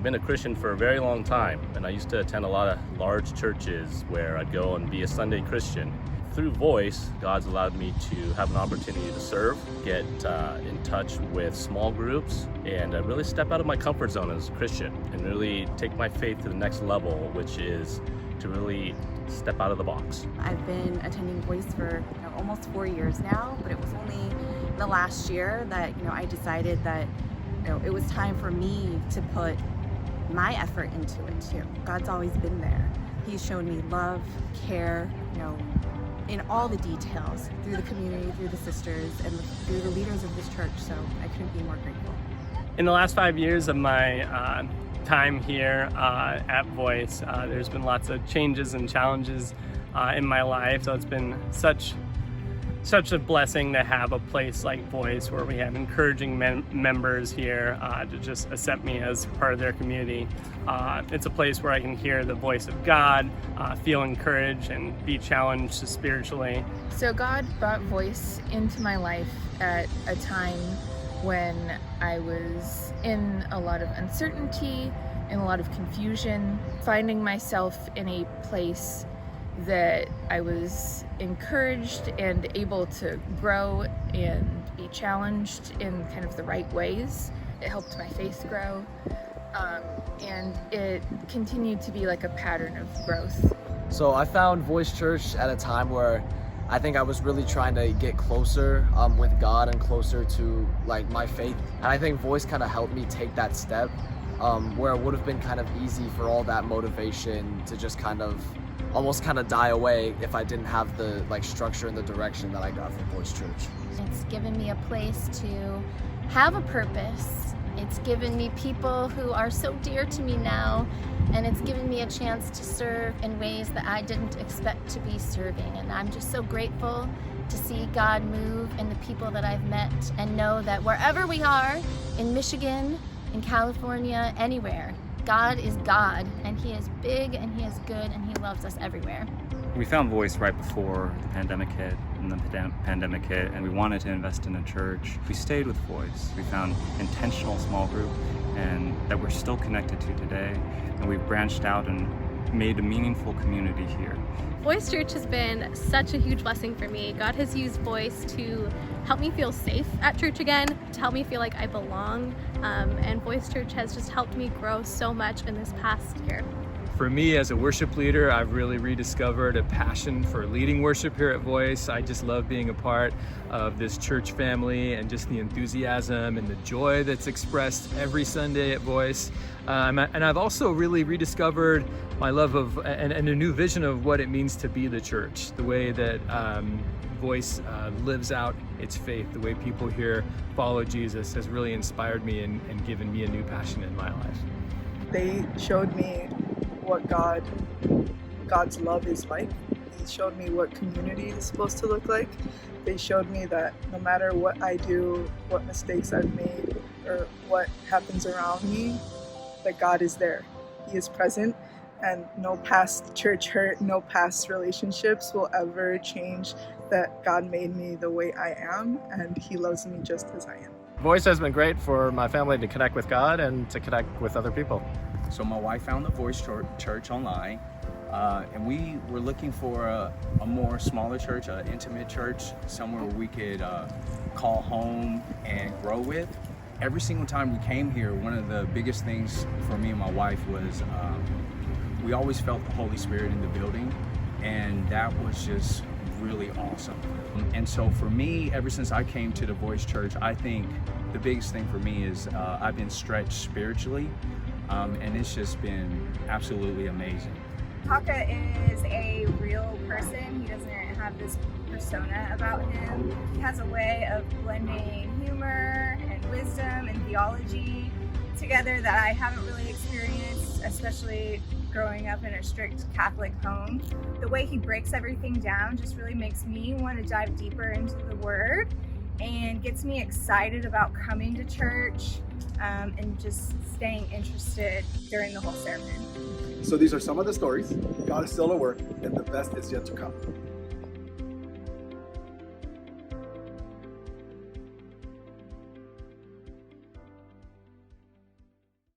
been a Christian for a very long time, and I used to attend a lot of large churches where I'd go and be a Sunday Christian. Through Voice, God's allowed me to have an opportunity to serve, get in touch with small groups, and really step out of my comfort zone as a Christian and really take my faith to the next level, which is to really step out of the box. I've been attending Voice for almost 4 years now, but it was only the last year that I decided that it was time for me to put my effort into it too. God's always been there. He's shown me love, care, in all the details, through the community, through the sisters, and through the leaders of this church, so I couldn't be more grateful. In the last 5 years of my time here at Voice, there's been lots of changes and challenges in my life, so it's been such a blessing to have a place like Voice where we have encouraging members here to just accept me as part of their community. It's a place where I can hear the voice of God, feel encouraged, and be challenged spiritually. So God brought Voice into my life at a time when I was in a lot of uncertainty and a lot of confusion, finding myself in a place that I was encouraged and able to grow and be challenged in kind of the right ways. It helped my faith grow, and it continued to be like a pattern of growth. So I found Voice Church at a time where I think I was really trying to get closer with God and closer to like my faith. And I think Voice kind of helped me take that step where it would have been kind of easy for all that motivation to just almost die away if I didn't have the structure and the direction that I got from Voice Church. It's given me a place to have a purpose. It's given me people who are so dear to me now, and it's given me a chance to serve in ways that I didn't expect to be serving. And I'm just so grateful to see God move in the people that I've met, and know that wherever we are, in Michigan, in California, anywhere, God is God, and He is big, and He is good, and He loves us everywhere. We found Voice right before the pandemic hit, and the pandemic hit, and we wanted to invest in a church. We stayed with Voice. We found intentional small group, and that we're still connected to today, and we've branched out and made a meaningful community here. Voice Church has been such a huge blessing for me. God has used Voice to help me feel safe at church again, to help me feel like I belong, and Voice Church has just helped me grow so much in this past year. For me as a worship leader, I've really rediscovered a passion for leading worship here at Voice. I just love being a part of this church family and just the enthusiasm and the joy that's expressed every Sunday at Voice. And I've also really rediscovered my love of and a new vision of what it means to be the church, the way that Voice lives out its faith, the way people here follow Jesus has really inspired me and given me a new passion in my life. They showed me what God's love is like. He showed me what community is supposed to look like. They showed me that no matter what I do, what mistakes I've made, or what happens around me, that God is there. He is present, and no past church hurt, no past relationships will ever change that God made me the way I am, and He loves me just as I am. Voice has been great for my family to connect with God and to connect with other people. So my wife found the Voice Church online, and we were looking for a more smaller church, an intimate church, somewhere where we could call home and grow with. Every single time we came here, one of the biggest things for me and my wife was we always felt the Holy Spirit in the building, and that was just really awesome. And so for me, ever since I came to the Voice Church, I think the biggest thing for me is I've been stretched spiritually, and it's just been absolutely amazing. Kaka is a real person. He doesn't have this persona about him. He has a way of blending humor and wisdom and theology together that I haven't really experienced, especially growing up in a strict Catholic home. The way he breaks everything down just really makes me want to dive deeper into the Word, and gets me excited about coming to church and just staying interested during the whole sermon. So these are some of the stories. God is still at work, and the best is yet to come.